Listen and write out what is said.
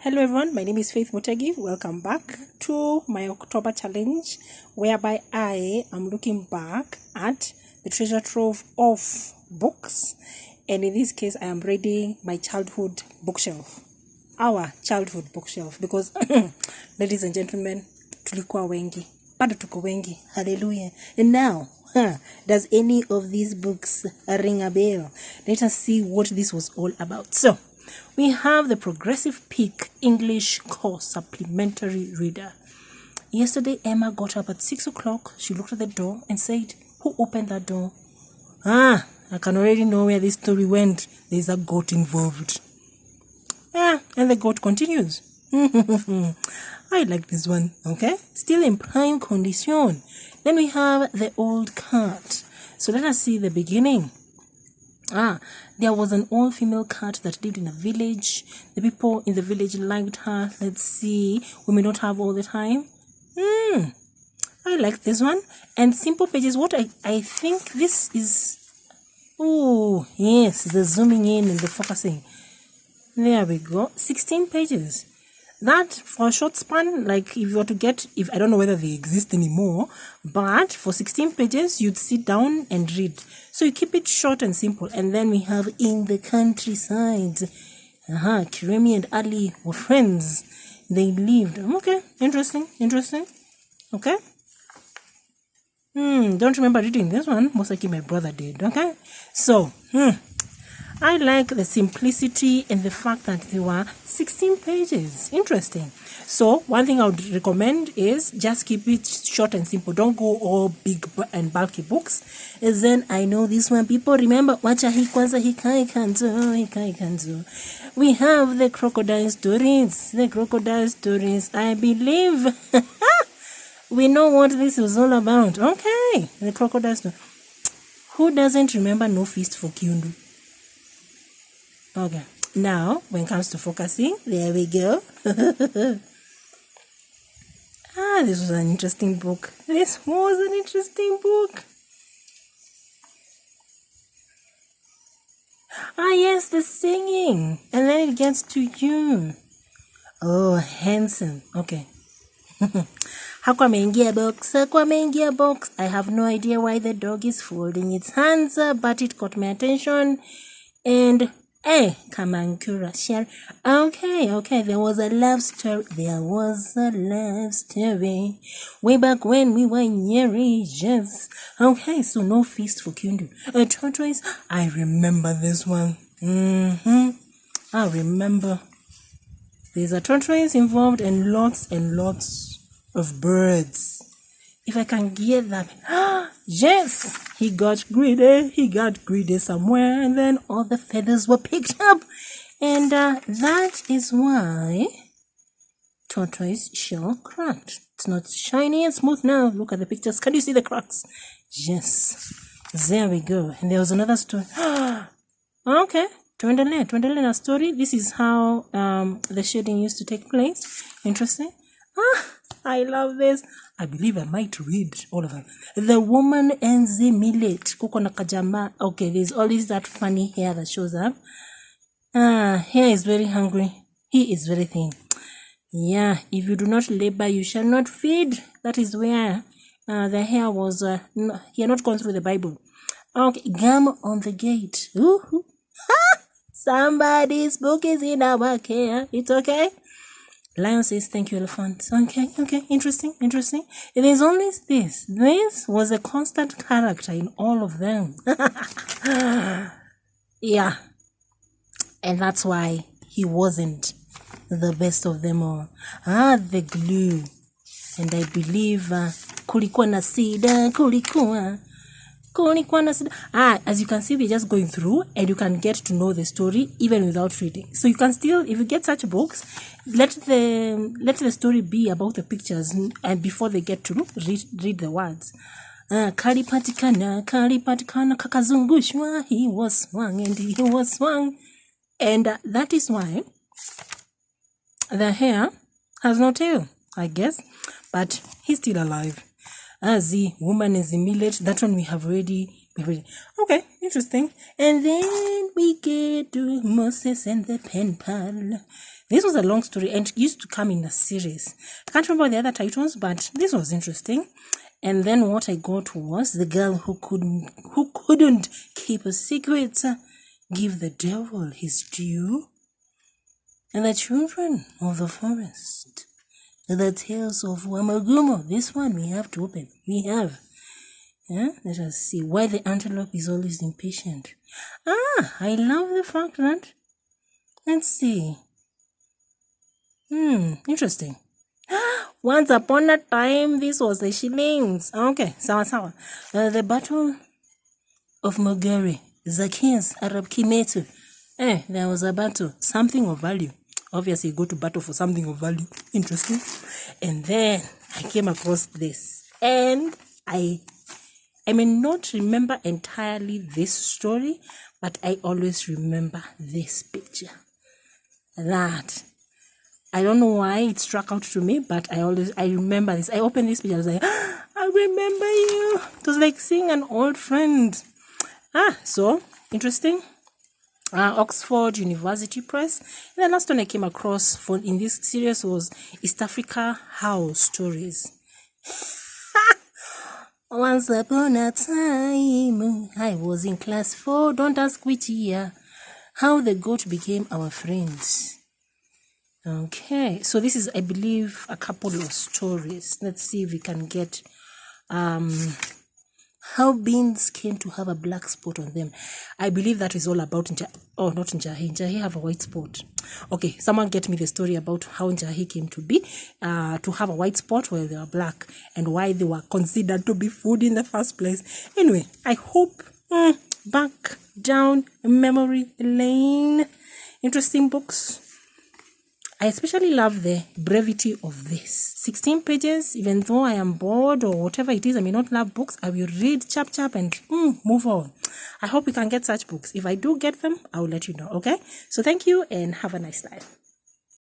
Hello everyone, my name is Faith Mutegi. Welcome back to my October challenge, whereby I am looking back at the treasure trove of books, and in this case I am reading my childhood bookshelf, our childhood bookshelf, because ladies and gentlemen, tulikuwa wengi, bado tuko wengi, hallelujah. And now, does any of these books ring a bell? Let us see what this was all about. So we have the Progressive Peak English Course Supplementary Reader. Yesterday, Emma got up at 6 o'clock. She looked at the door and said, "Who opened that door?" I can already know where this story went. There's a goat involved. And the goat continues. I like this one, okay? Still in prime condition. Then we have the old cat. So let us see the beginning. There was an old female cat that lived in a village. The people in the village liked her. Let's see. We may not have all the time. I like this one. And simple pages. What I think this is... Oh, yes. The zooming in and the focusing. There we go. 16 pages. That, for a short span, like if you were to get, I don't know whether they exist anymore, but for 16 pages, you'd sit down and read. So you keep it short and simple. And then we have In the Countryside. Kiremi and Ali were friends. They lived. Okay, interesting. Okay. Don't remember reading this one. Most likely my brother did. Okay. So, I like the simplicity and the fact that there were 16 pages. Interesting. So, one thing I would recommend is just keep it short and simple. Don't go all big and bulky books. And then I know this one. People remember, wacha hii kwanza hikai kanzo. We have the Crocodile Stories. The Crocodile Stories. I believe we know what this is all about. Okay. The Crocodile Stories. Who doesn't remember No Feast for Kyundu? Okay, now when it comes to focusing, there we go. This was an interesting book. Yes, the singing. And then it gets to you. Oh, handsome. Okay. Hakwa ameingia box. I have no idea why the dog is folding its hands, but it caught my attention. And Kamankura share. Okay. There was a love story. Way back when we were in ages. Okay, so No Feast for Kyundu. A tortoise. I remember this one. I remember. There's a tortoise involved and lots of birds. If I can get that. Yes, he got greedy somewhere, and then all the feathers were picked up. And that is why tortoise shell cracked. It's not shiny and smooth now. Look at the pictures. Can you see the cracks? Yes. There we go. And there was another story. Okay. Tuendelee story. This is how the shading used to take place. Interesting. I love this. I believe I might read all of them. The Woman and the Millet. Kuko na kajama. Okay, there's always that funny hair that shows up. Hair is very hungry. He is very thin. Yeah, if you do not labor, you shall not feed. That is where the hair was. He had not gone through the Bible. Okay, Gum on the Gate. Ooh. Somebody's book is in our care. It's okay. Lion says, "Thank you, elephant." Okay. Interesting. It is always this. This was a constant character in all of them. Yeah. And that's why he wasn't the best of them all. The glue. And I believe, kulikuwa na sida. As you can see, we're just going through and you can get to know the story even without reading. So you can still, if you get such books, let the story be about the pictures and before they get to read the words. Kalipatikana, kakazungushwa, he was swung. And that is why the hare has no tail, I guess, but he's still alive. The Woman is the Millet. That one we have already. Okay, interesting. And then we get to Moses and the pen pal. This was a long story and used to come in a series. I can't remember the other titles, but this was interesting. And then what I got was the girl who couldn't keep a secret. Give the devil his due. And the children of the forest. The tales of Wamagumo. This one we have to open. We have. Yeah, let us see. Why the antelope is always impatient. I love the fact that. Let's see. Interesting. Once upon a time, this was the shillings. Okay, sawa. The Battle of Mogari. Zacchaeus, Arab Kimetu. There was a battle. Something of value. Obviously, you go to battle for something of value. Interesting. And then I came across this. And I may not remember entirely this story, but I always remember this picture. That. I don't know why it struck out to me, but I remember this. I opened this picture, I was like, I remember you. It was like seeing an old friend. So interesting. Oxford University Press. And the last one I came across in this series was East Africa House Stories. Once upon a time, I was in class 4. Don't ask which year. How the goat became our friends. Okay, so this is, I believe, a couple of stories. Let's see if we can get how beans came to have a black spot on them. I believe that is all about not Njahi. Njahi have a white spot. Okay, someone get me the story about how Njahi came to be to have a white spot while they were black, and why they were considered to be food in the first place. Anyway, I hope back down memory lane. Interesting books. I especially love the brevity of this. 16 pages, even though I am bored or whatever it is, I may not love books, I will read chap and move on. I hope we can get such books. If I do get them, I will let you know, okay? So thank you and have a nice life.